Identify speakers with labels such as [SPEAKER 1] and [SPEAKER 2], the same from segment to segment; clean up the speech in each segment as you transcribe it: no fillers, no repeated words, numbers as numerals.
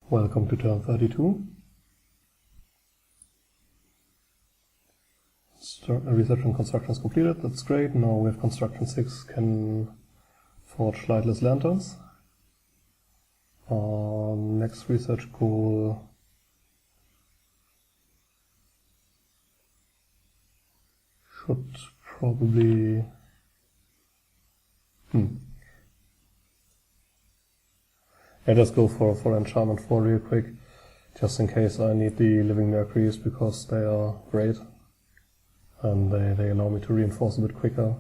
[SPEAKER 1] Welcome to turn 32. Research and construction is completed, that's great. Now we have construction 6 can forge lightless lanterns. Next research goal should probably just go for enchantment 4 real quick, just in case I need the living mercuries, because they are great and they allow me to reinforce a bit quicker.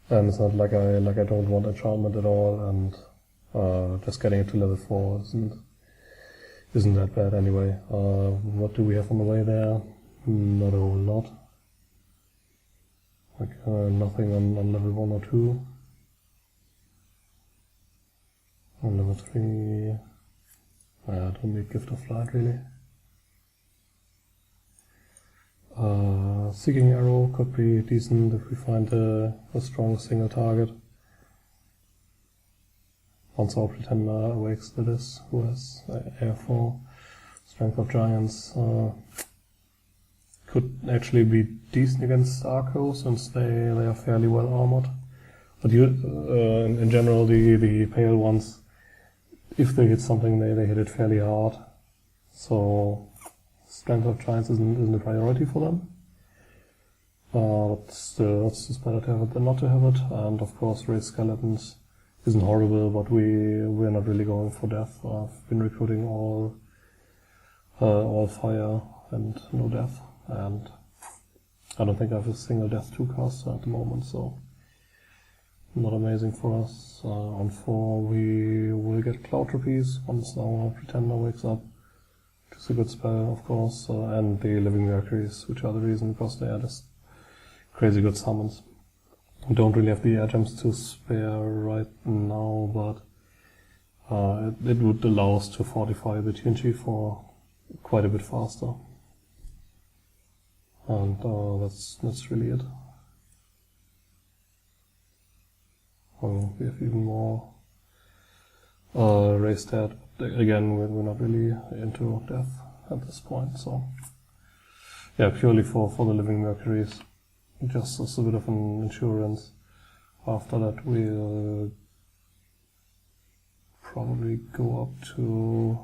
[SPEAKER 1] And it's not like I don't want enchantment at all, and just getting it to level 4 isn't that bad anyway. What do we have on the way there? Not a whole lot. Like nothing on level 1 or 2. On level 3, I don't need Gift of Flight really. Seeking Arrow could be decent if we find a strong single target. Once our Pretender awakes, that is, who has Air 4. Strength of Giants could actually be decent against Arco, since they are fairly well armored. But in general, the pale ones, if they hit something, they hit it fairly hard. So Strength of Giants isn't a priority for them. But still, it's just better to have it than not to have it. And of course, Raised Skeletons isn't horrible, but we're not really going for death. I've been recruiting all fire and no death. And I don't think I have a single death 2 caster at the moment, so not amazing for us. On 4 we will get Cloud Trapeze once our Pretender wakes up, which is a good spell, of course, and the Living Mercuries, which are the reason, because they are just crazy good summons. We don't really have the air gems to spare right now, but it would allow us to fortify the TNG for quite a bit faster. And that's really it. We have even more raised dead. Again, we're not really into death at this point, so yeah, purely for the Living Mercuries, just as a bit of an insurance. After that, we'll probably go up to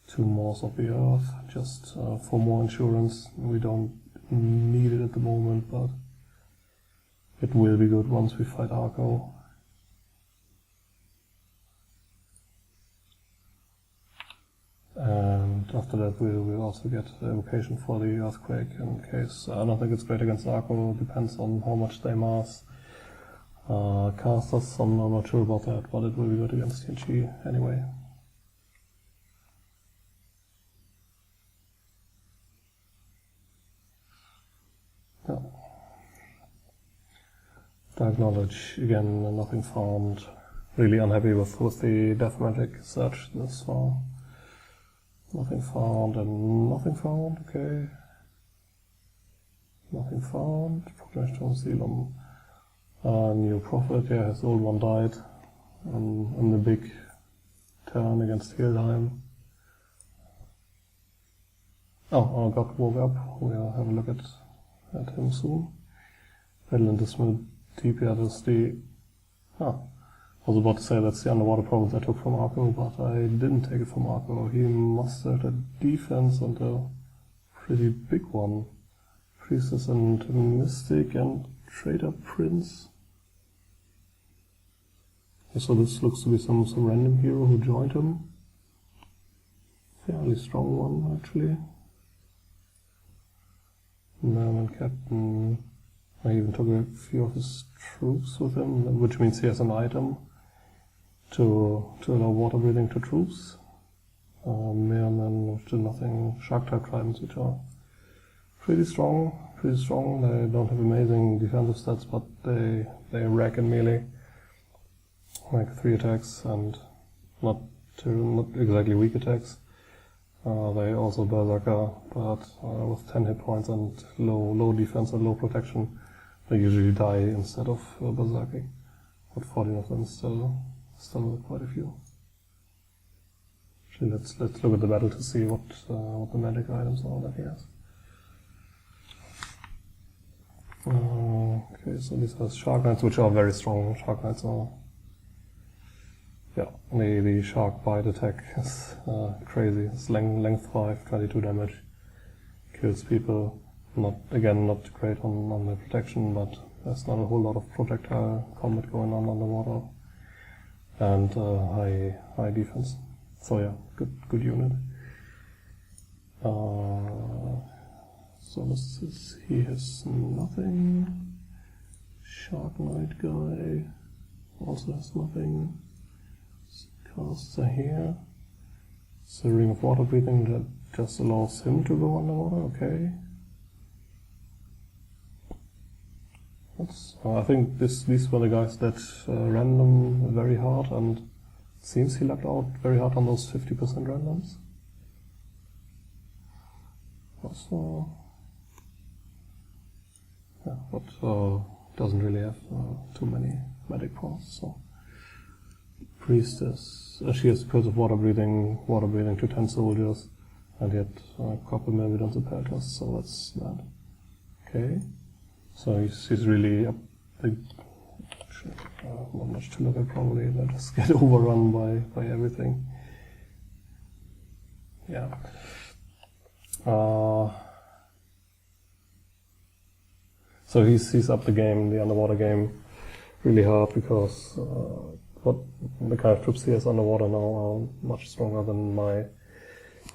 [SPEAKER 1] 2 Maws of the Earth, just for more insurance. We don't need it at the moment, but it will be good once we fight Arco. And after that we'll also get evocation for the Earthquake, in case. I don't think it's great against Arco, depends on how much they mass casters. I'm not sure about that, but it will be good against TNG anyway. Yeah. Dark Knowledge, again, nothing found. Really unhappy with the Death Magic search this far. Nothing found and nothing found, okay. Nothing found. Proclamation Seal on New Prophet, yeah, his old one died on the big turn against Hildheim. Oh, God woke up. We'll have a look at him soon. Battle in Dismal Deep, yeah, that's the... I was about to say that's the underwater province I took from Arco, but I didn't take it from Arco. He mustered a defense and a pretty big one. Priestess and Mystic and Traitor Prince. So this looks to be some random hero who joined him. Fairly strong one, actually. Merman Captain. I even took a few of his troops with him, which means he has an item to allow water breathing to troops. Merman, which do nothing. Shark-type tridents, which are pretty strong. They don't have amazing defensive stats, but they rack in melee. Like 3 attacks and not exactly weak attacks. They also Berserker, but with 10 hit points and low defense and low protection, they usually die instead of Berserking. But 14 of them is Still quite a few. Actually, let's look at the battle to see what the magic items are that he has. Okay, so these are Shark Knights, which are very strong. Shark Knights are, yeah, the Shark Bite attack is crazy. It's length 5, 22 damage, kills people. Not great on the protection, but there's not a whole lot of projectile combat going on underwater, and high defense. So yeah, good unit. So this is, he has nothing. Shark Knight guy also has nothing. Casts are here. It's a ring of water breathing that just allows him to go underwater. Okay. I think these were the guys that ran them very hard, and it seems he lucked out very hard on those 50% randoms. Also, yeah, but doesn't really have too many magic powers. So Priestess, she has Curse of water breathing to 10 soldiers, and yet Copper Myrmidons and Pelters, so that's that. Okay. So he's really up. Not much to look at probably. They just get overrun by everything. Yeah. So he's up the underwater game, really hard, because what the kind of troops he has underwater now are much stronger than my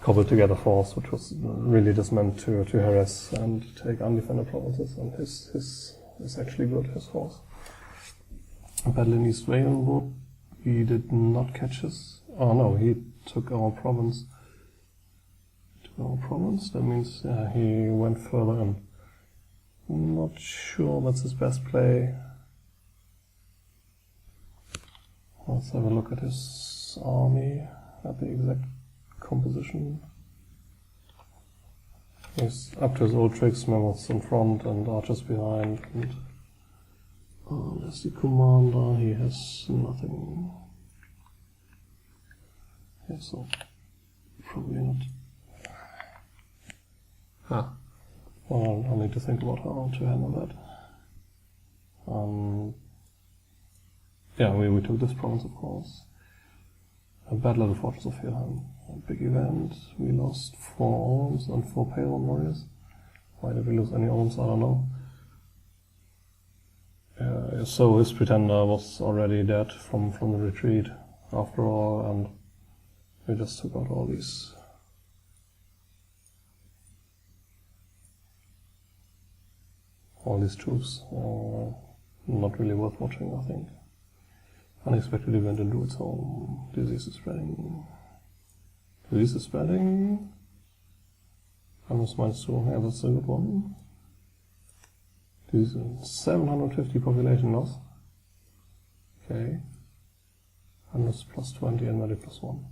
[SPEAKER 1] cobbled together force, which was really just meant to harass and take undefended provinces, and his is actually good, his force. Battle in East Valenwood, he did not catch his, oh no, he took our province. That means he went further in. I'm not sure that's his best play. Let's have a look at his army, at the exact composition. He's up to his old tricks, mammoths in front and archers behind, and there's the commander, he has nothing. Yeah, so probably not. Well, I'll need to think about how to handle that. Yeah, we took this province, of course. A battle at the Fortress of Helheim. A big event. We lost 4 Orms and 4 Pale Warriors. Why did we lose any Orms? I don't know. So his Pretender was already dead from the retreat after all, and we just took out all these troops. Not really worth watching, I think. Unexpected event in Druid's home. Disease is spreading. Almost -2. Yeah, that's a good one. 750 population loss. Okay. Hundreds +20 and medic +1.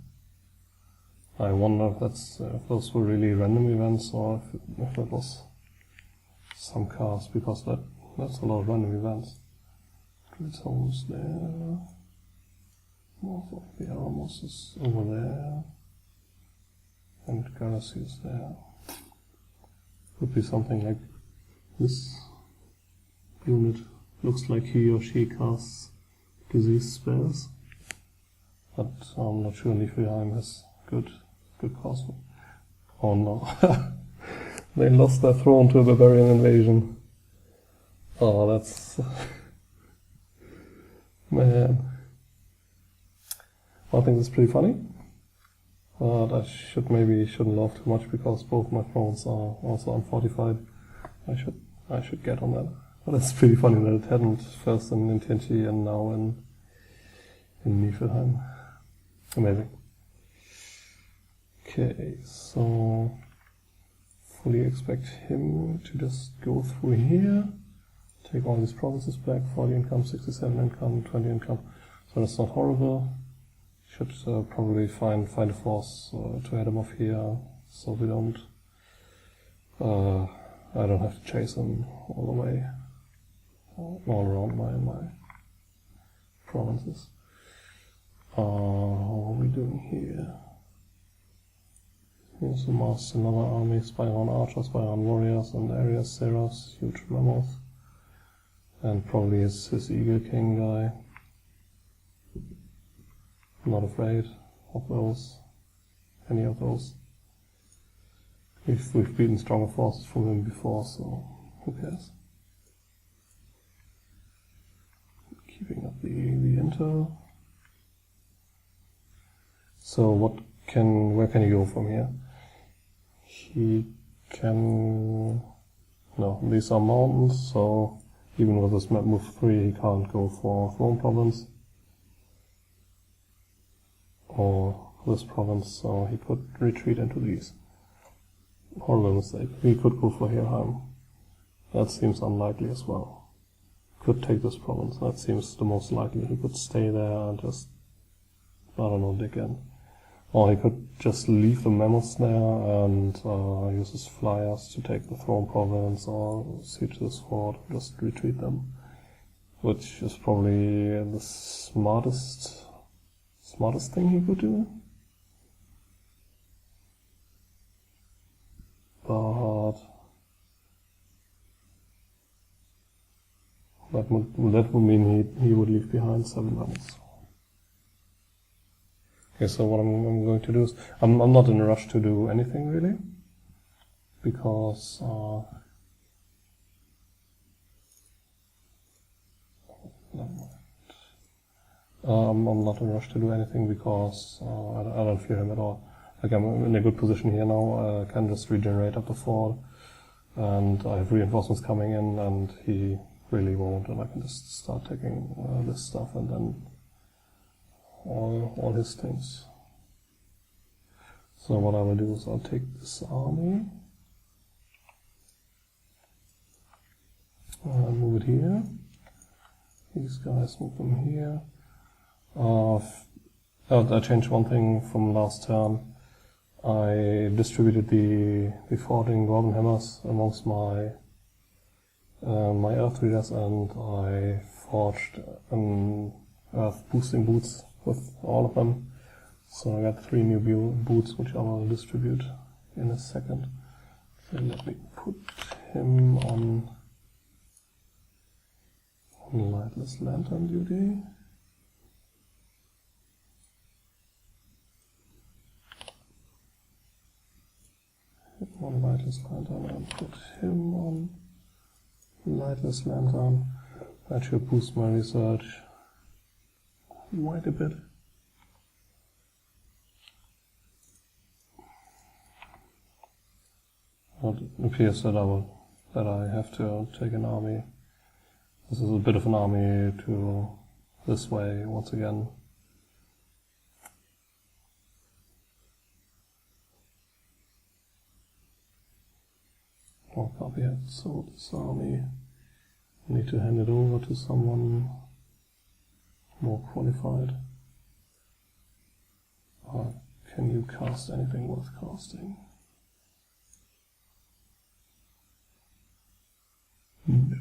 [SPEAKER 1] I wonder if those were really random events, or if that was some cast, because that's a lot of random events. Druid's home is there. North of the Armos is over there. And Garasi is there. Could be something like this unit. Looks like he or she casts disease spells. But I'm not sure Niflheim has good cause. Oh no. They lost their throne to a barbarian invasion. Oh, that's... Man. I think it's pretty funny. But I shouldn't laugh too much, because both my thrones are also unfortified. I should get on that. But it's pretty funny that it hadn't first in TNT and now in Niflheim. Amazing. Okay, so fully expect him to just go through here, take all these provinces back, 40 income, 67 income, 20 income. So that's not horrible. Should probably find a force to head him off here, so we don't. I don't have to chase him all the way, all around my provinces. What are we doing here? Here's amass another army, spying on archers, spying on warriors, and areas, Seras, huge mammoth. And probably his Eagle King guy. I'm not afraid of those, any of those. We've beaten stronger forces from him before, so who cares? Keeping up the intel. So where can he go from here? He can... No, these are mountains, so even with this map move 3 he can't go for Throne Province. Or this province, so he could retreat into these. Horrible mistake. He could go for Helheim. That seems unlikely as well. Could take this province. That seems the most likely. He could stay there and just, I don't know, dig in. Or he could just leave the mammoths there and use his flyers to take the Throne Province or siege this fort, just retreat them. Which is probably the smartest thing he could do. But that would mean he would leave behind 7 levels. Okay, so what I'm going to do is I'm not in a rush to do anything really, because I'm not in a rush to do anything because I don't fear him at all. Like, I'm in a good position here now. I can just regenerate up the fort, and I have reinforcements coming in, and he really won't, and I can just start taking this stuff and then all his things. So what I will do is I'll take this army, move it here. These guys, move them here. I changed one thing from last turn. I distributed the forging Dwarven hammers amongst my earth readers, and I forged earth boosting boots with all of them. So I got 3 new boots, which I will distribute in a second. So let me put him on lightless lantern duty. On lightless lantern and put him on lightless lantern. That should boost my research quite a bit. It appears that I have to take an army. This is a bit of an army to this way once again. Oh, copy it. So this army, I need to hand it over to someone more qualified. Can you cast anything worth casting? No.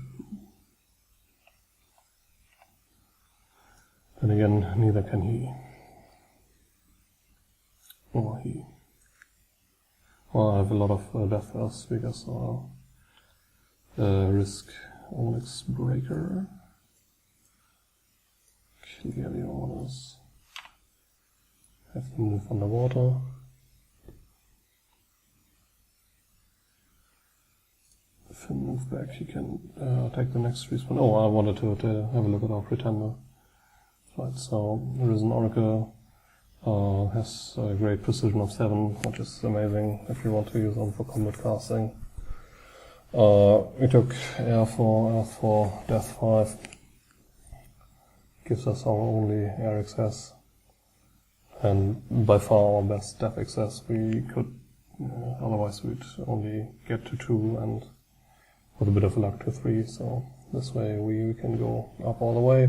[SPEAKER 1] Then again, neither can he. Or he. Well, I have a lot of death first because I'll risk Onyx Breaker. Clear the orders. Have to move underwater. If I move back, he can take the next respawn. Oh, I wanted to have a look at our Pretender. Right, so Risen Oracle has a great precision of 7, which is amazing if you want to use them for combat casting. We took Air 4, Earth 4, Death 5. Gives us our only air access, and by far our best death access. We could, otherwise we'd only get to 2 and with a bit of luck to 3, so this way we can go up all the way.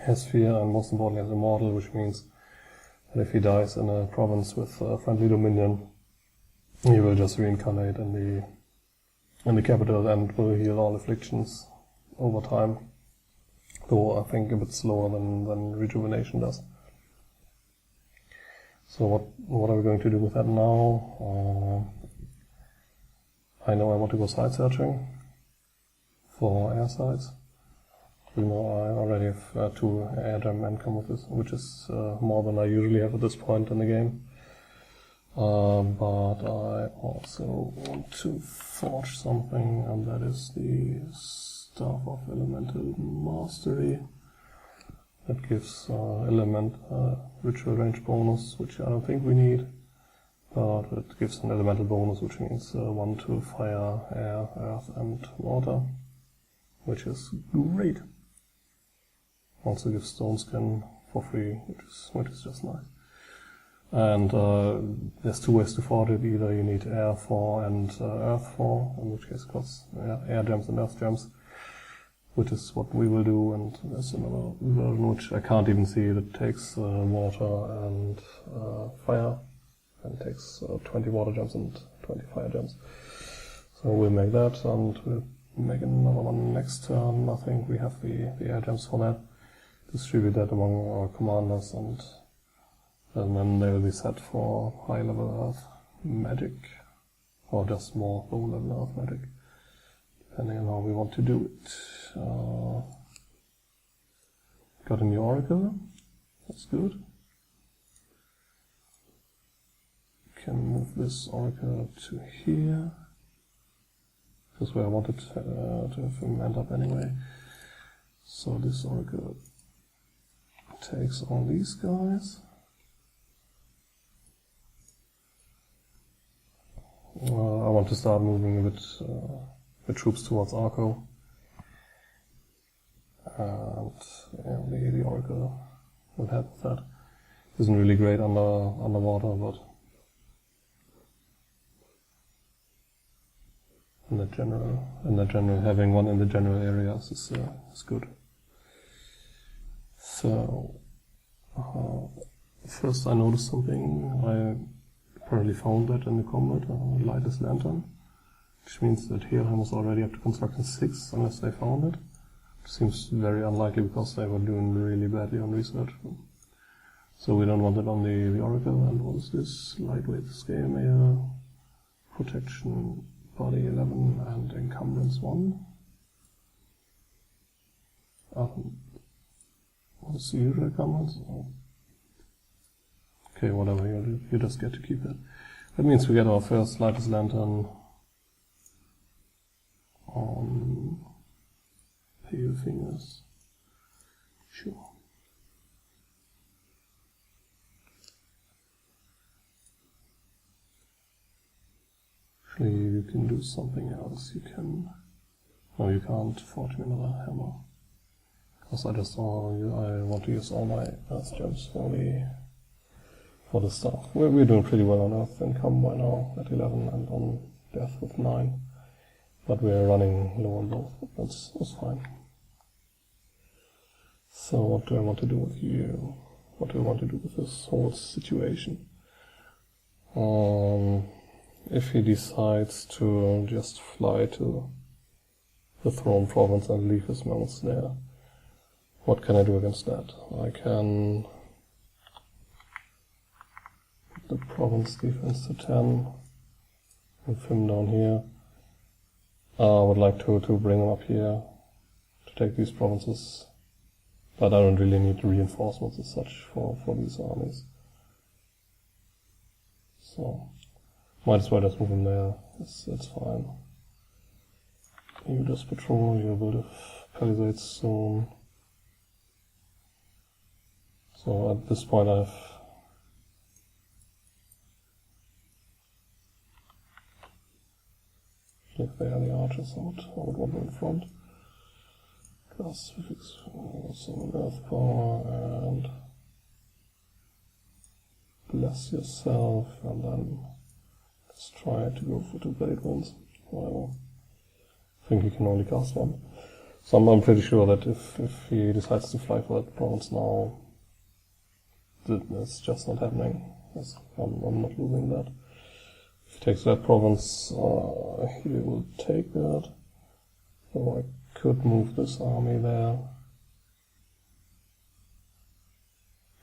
[SPEAKER 1] Has Fear, and most importantly has Immortal, which means that if he dies in a province with friendly dominion, he will just reincarnate in the capital and will heal all afflictions over time. Though I think a bit slower than Rejuvenation does. So what are we going to do with that now? I know I want to go site searching for air sites. You know, I already have 2 air gem income with this, which is more than I usually have at this point in the game. But I also want to forge something, and that is the Staff of Elemental Mastery. That gives ritual range bonus, which I don't think we need, but it gives an elemental bonus, which means 1 to fire, air, earth, and water, which is great. Also gives stone skin for free, which is just nice. And there's 2 ways to forge it. Either you need air for and earth for, in which case it costs air gems and earth gems, which is what we will do. And there's another version which I can't even see that takes water and fire, and takes 20 water gems and 20 fire gems. So we'll make that, and we'll make another one next turn. I think we have the air gems for that. Distribute that among our commanders, and then they will be set for high level earth magic, or just more low level earth magic, depending on how we want to do it. Got a new oracle, that's good. Can move this oracle to here. This is where I wanted to have him end up anyway. So this oracle takes all these guys. I want to start moving a bit the troops towards Arco. And yeah, the oracle will help with that. Isn't really great underwater, but in the general, having one in the general areas is good. So first I noticed something. I apparently found that in the combat, lightest lantern, which means that Helheim was already up to construction 6, unless they found it. Which seems very unlikely because they were doing really badly on research. So we don't want it on the oracle. And what is this? Lightweight scale air, protection, body 11, and encumbrance 1. What's the usual encumbrance? Oh. Okay, whatever, you just get to keep it. That means we get our first lightest lantern on pale fingers. Sure. Actually, you can do something else. You can... No, you can't forge me another hammer. Because I want to use all my earth gems for the stuff. We're doing pretty well on earth income by now at 11 and on death with 9. But we're running low on both. That's fine. So what do I want to do with you? What do I want to do with this whole situation? If he decides to just fly to the Throne Province and leave his mounts there, what can I do against that? I can put the province defense to 10, move him down here. I would like to bring him up here to take these provinces, but I don't really need reinforcements as such for these armies. So, might as well just move him there, it's fine. You just patrol, you build a palisades soon. So at this point I have if they are the archers, I would want them in front. Plus some earth power and bless yourself, and then let's try to go for 2 blade ones. Whatever. I think he can only cast 1. So I'm pretty sure that if he decides to fly for that province now, it's just not happening. I'm not losing that. If he takes that province, he will take that. So I could move this army there.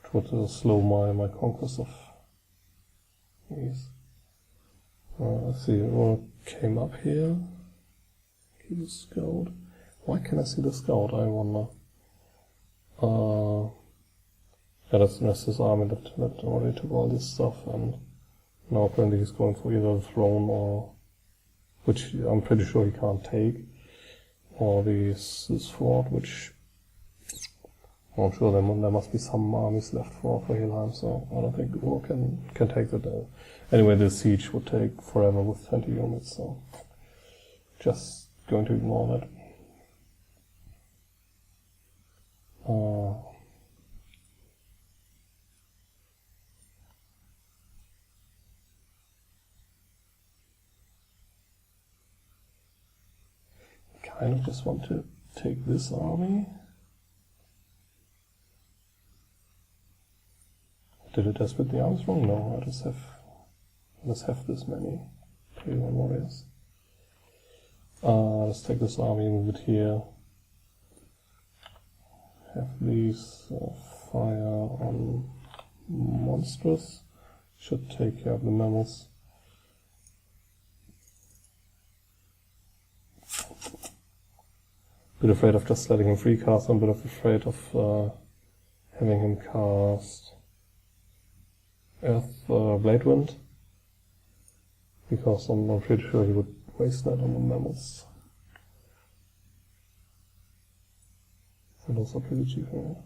[SPEAKER 1] It would slow my conquest of He's, let's see, what came up here. Keep the scout. Why can I see the scout, I wonder? Yeah, that's his army that already took all this stuff, and now apparently he's going for either the throne or, which I'm pretty sure he can't take, or this fort, which I'm sure there must be some armies left for Helheim, so I don't think the war can take that. Anyway, the siege would take forever with 20 units, so just going to ignore that. Kind of just want to take this army. Did it split the arms wrong? No, I just have this many 3-1 warriors. Let's take this army, move it here. Have these fire on monstrous. Should take care of the mammals. Bit afraid of just letting him free cast. I'm a bit afraid of having him cast Earth Blade Wind, because I'm pretty sure he would waste that on the mammals. So those are pretty cheap here.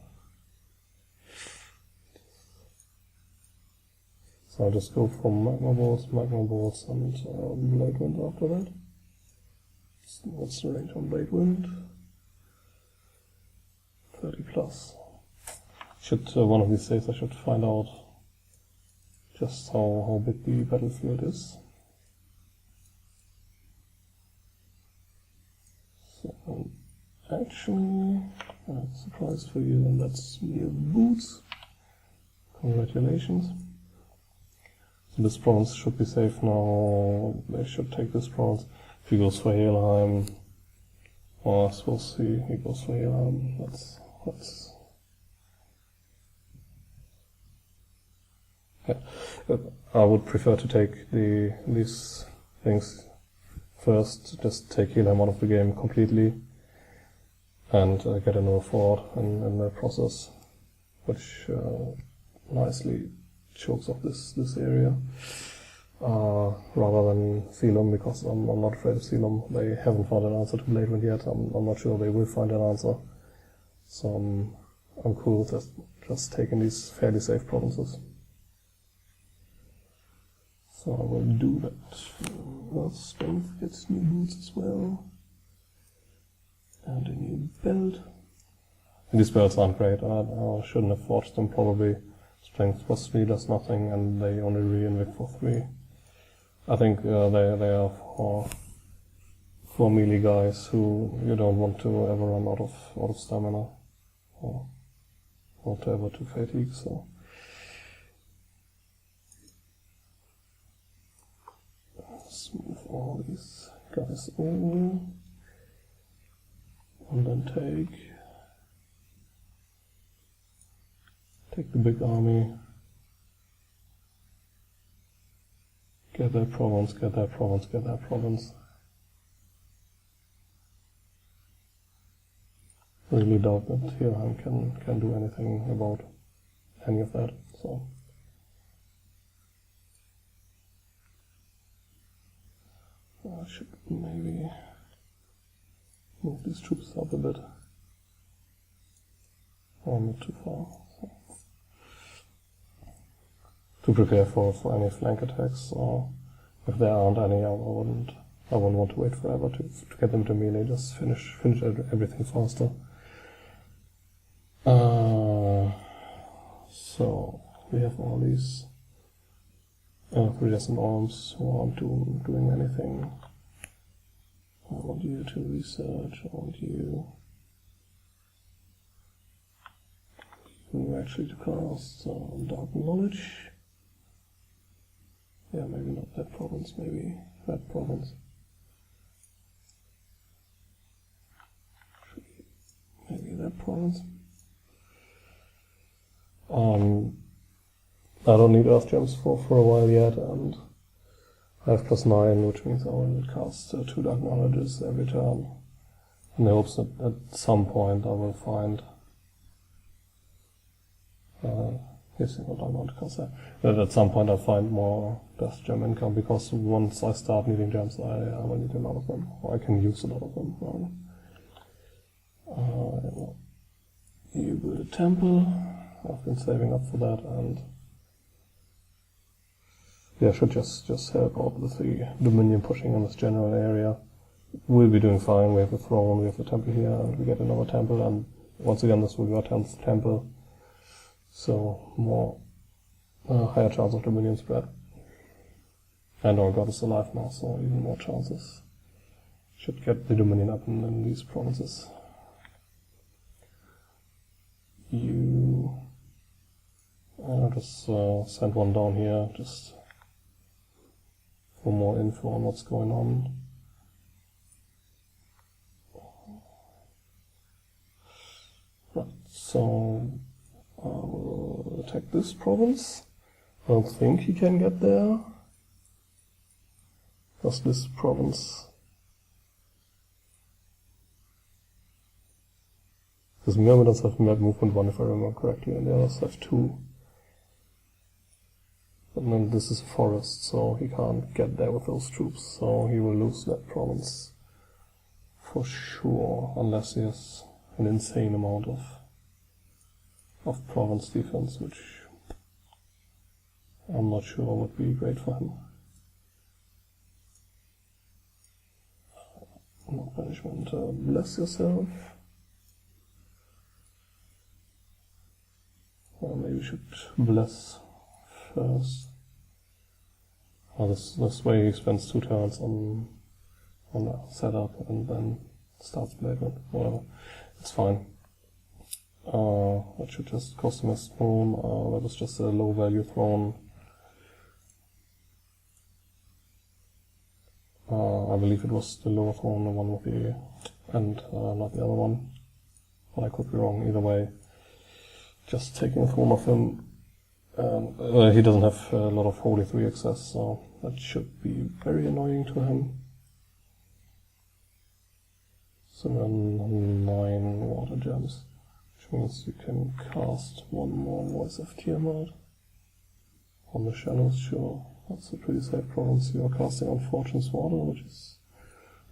[SPEAKER 1] So I'll just go for magma bolts, and Blade Wind after that. What's the range on Blade Wind? 30 plus. Should one of these days I should find out just how big the battlefield is. So actually, surprise for you, and that's your boots. Congratulations. So this province should be safe now. They should take this province. If he goes for Helheim, well, I suppose he goes for Helheim. That's yeah. I would prefer to take these things first, just take Helheim out of the game completely, and get another fort in the process, which nicely chokes off this area, rather than Thelum, because I'm not afraid of Thelum. They haven't found an answer to Blade Wind yet. I'm not sure they will find an answer. So I'm cool with just taking these fairly safe provinces. So I will do that. Well, strength gets new boots as well. And a new belt. And these belts aren't great. I shouldn't have forged them probably. Strength plus 3 does nothing, and they only re-invict for 3. I think they are for melee guys who you don't want to ever run out of stamina, or whatever to fatigue. So let's move all these guys over, and then take the big army, get that province, get that province, get that province. Really doubt that Helheim can do anything about any of that. So I should maybe move these troops up a bit, or not too far. So, to prepare for any flank attacks, or if there aren't any, I wouldn't want to wait forever to get them to melee. Just finish everything faster. So we have all these readers and arms who aren't doing anything. I want you to research. I want you actually to cast Dark Knowledge. Yeah, maybe not that province, maybe that province. Maybe that province. I don't need earth gems for a while yet, and I have +9, which means I will cast 2 dark knowledges every turn, in the hopes that at some point I will find yes, I don't want to cast that. But at some point I'll find more death gem income, because once I start needing gems, I will need a lot of them, or I can use a lot of them. You build a temple. I've been saving up for that, and yeah, I should just help out with the Dominion pushing in this general area. We'll be doing fine. We have a throne, we have a temple here, and we get another temple, and once again this will be our 10th temple. So more higher chance of Dominion spread. And our god is alive now, so even more chances. Should get the Dominion up in these provinces. I'll just send one down here, just for more info on what's going on. Right, so I will attack this province. I don't think he can get there. Does this province... Because Myrmidons have movement 1 if I remember correctly, and the others have 2. And then this is a forest, so he can't get there with those troops, so he will lose that province for sure, unless he has an insane amount of province defense, which I'm not sure would be great for him. No punishment. Bless yourself. Well, maybe we should bless first. Oh, this way he spends 2 turns on the setup and then starts Blade. Whatever. It's fine. That should just cost him a throne. That was just a low value throne. I believe it was the lower throne, the one with the and not the other one. But I could be wrong either way. Just taking a throne off him. He doesn't have a lot of Holy 3 access, so that should be very annoying to him. So then 9 water gems, which means you can cast 1 more Voice of Tiamat on the Shadows. Sure, that's a pretty safe province. You are casting on Fortune's Water, which is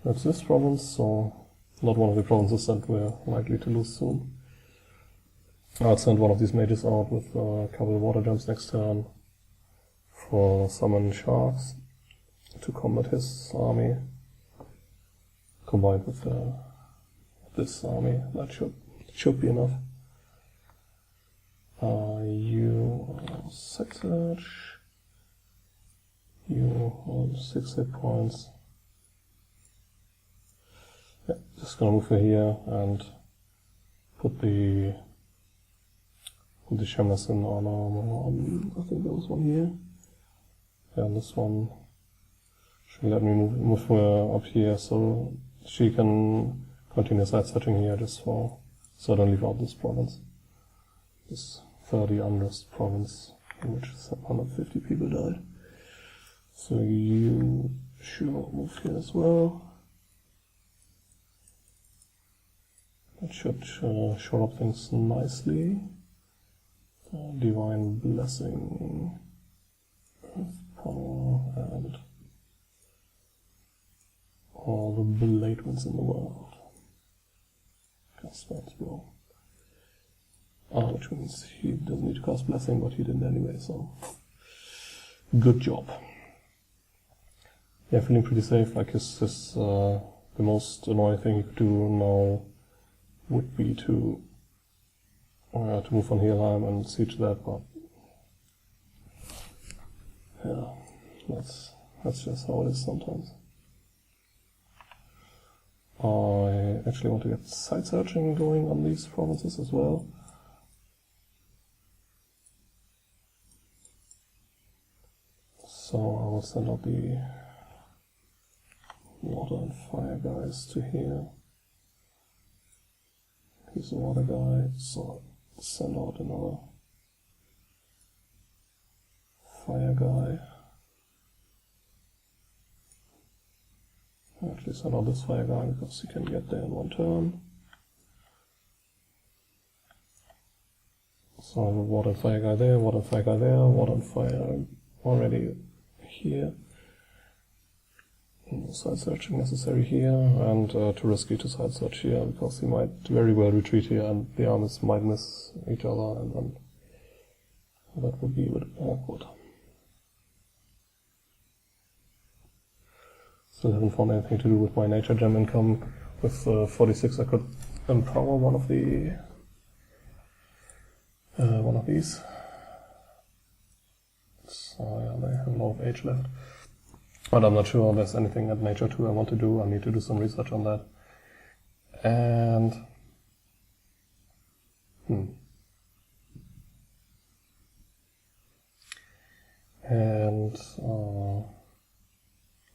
[SPEAKER 1] that's this province, so not one of the provinces that we're likely to lose soon. I'll send one of these mages out with a couple of water gems next turn for summon sharks to combat his army, combined with this army. That should be enough. You sex search. You on 6 hit points. Yeah, just gonna move her here and put the Shamnasin on, I think there was one here. Yeah, and this one should let me move her up here so she can continue side searching here just so I don't leave out this province. This 30 unrest province in which 750 people died. So you should move here as well. That should shore up things nicely. Divine Blessing, Earth Power, and all the Blade Winds in the world. Cast spells, bro. Which means he doesn't need to cast Blessing, but he didn't anyway, so good job. Yeah, feeling pretty safe. Like the most annoying thing you could do now would be to move on Helheim and siege that, but yeah, that's just how it is sometimes. I actually want to get site searching going on these provinces as well. So I will send out the water and fire guys to here. He's a water guy, so send out another fire guy. Actually, so not this fire guy because he can get there in one turn. So water and fire guy there, water and fire guy there, water and fire already here. Side searching necessary here, and too risky to side search here because he might very well retreat here and the armies might miss each other, and then that would be a bit awkward. Still haven't found anything to do with my nature gem income. With 46 I could empower one of these. So yeah, they have a lot of age left. But I'm not sure there's anything at nature 2 I want to do. I need to do some research on that. And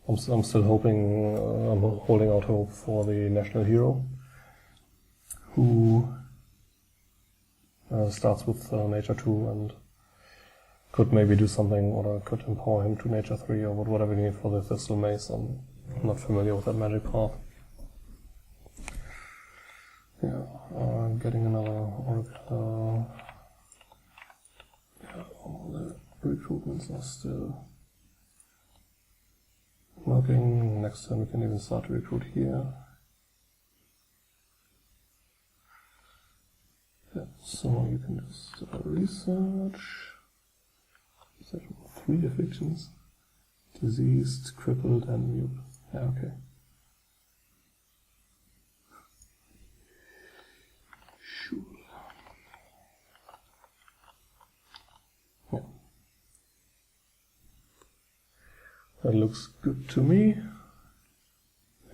[SPEAKER 1] I'm still hoping, I'm holding out hope for the national hero, who starts with nature 2 and could maybe do something, or I could empower him to nature 3 or whatever you need for the Thistle Mace. I'm not familiar with that magic path. Yeah, getting another Oracle. Yeah, all the recruitments are still working. Next time we can even start to recruit here. Yeah, so you can just research. 3 afflictions. Diseased, crippled, and mute. Yeah, okay. Sure. Yeah. That looks good to me.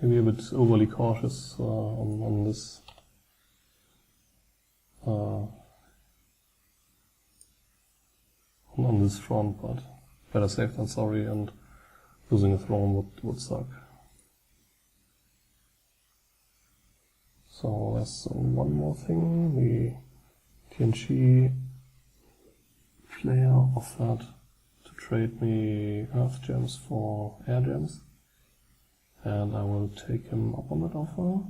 [SPEAKER 1] Maybe a bit overly cautious on this. On this front, but better safe than sorry, and losing a throne would suck. So there's one more thing. The TNG player offered to trade me Earth Gems for Air Gems, and I will take him up on that offer.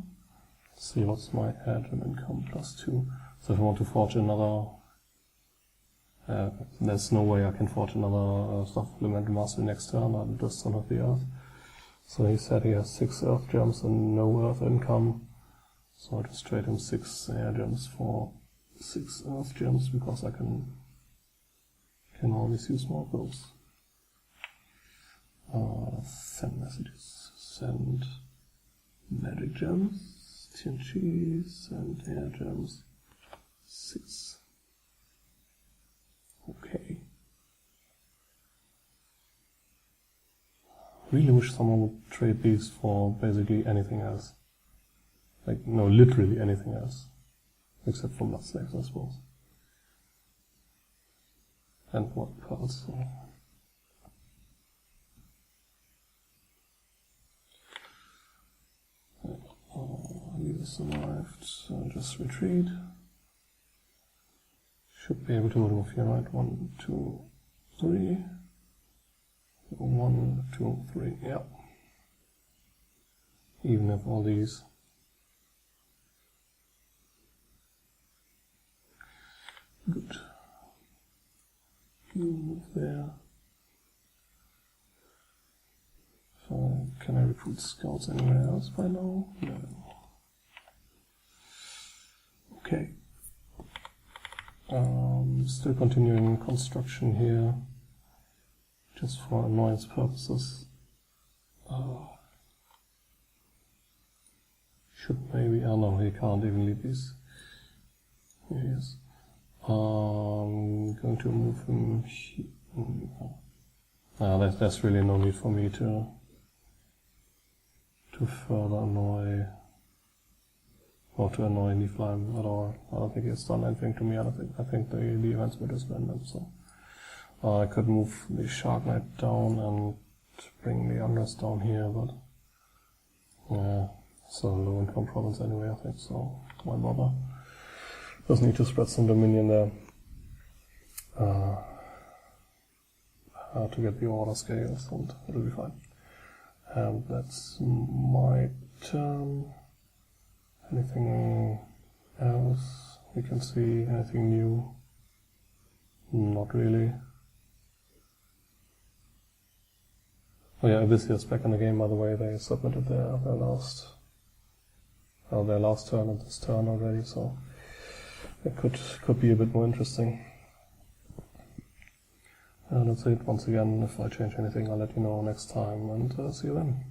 [SPEAKER 1] Let's see what's my Air Gem income +2. So if I want to forge another, there's no way I can forge another Stuff Elemental Mastery next turn. I just don't have the Earth. So he said he has 6 Earth Gems and no Earth income. So I just trade him 6 Air Gems for 6 Earth Gems, because I can always use more of those. Send messages. Send Magic Gems. TNG. Send Air Gems. 6. Okay. Really wish someone would trade these for basically anything else. Like, no, literally anything else. Except for blood snakes, I suppose. And what pearls. So. Leader survived, just retreat. Should be able to move here, right? 1, 2, 3. 1, 2, 3, yeah. Even if all these. Good. You move there. So, can I recruit scouts anywhere else by now? No. Okay. Still continuing construction here, just for annoyance purposes. Should maybe, oh no, he can't even lead these. Here he is. Going to move him here. There's really no need for me to further annoy, or to annoy Niflheim at all. I don't think he's done anything to me. I think the events were just random. So I could move the Shark Knight down and bring the Angers down here, but yeah, it's a low income province anyway, I think. So why bother? Just need to spread some dominion there. to get the order scales, and it'll be fine. And that's my turn. Anything else we can see? Anything new? Not really. Oh yeah, Abyss is back in the game, by the way. They submitted their last turn and this turn already, so it could be a bit more interesting. That's it. Once again, if I change anything, I'll let you know next time, and see you then.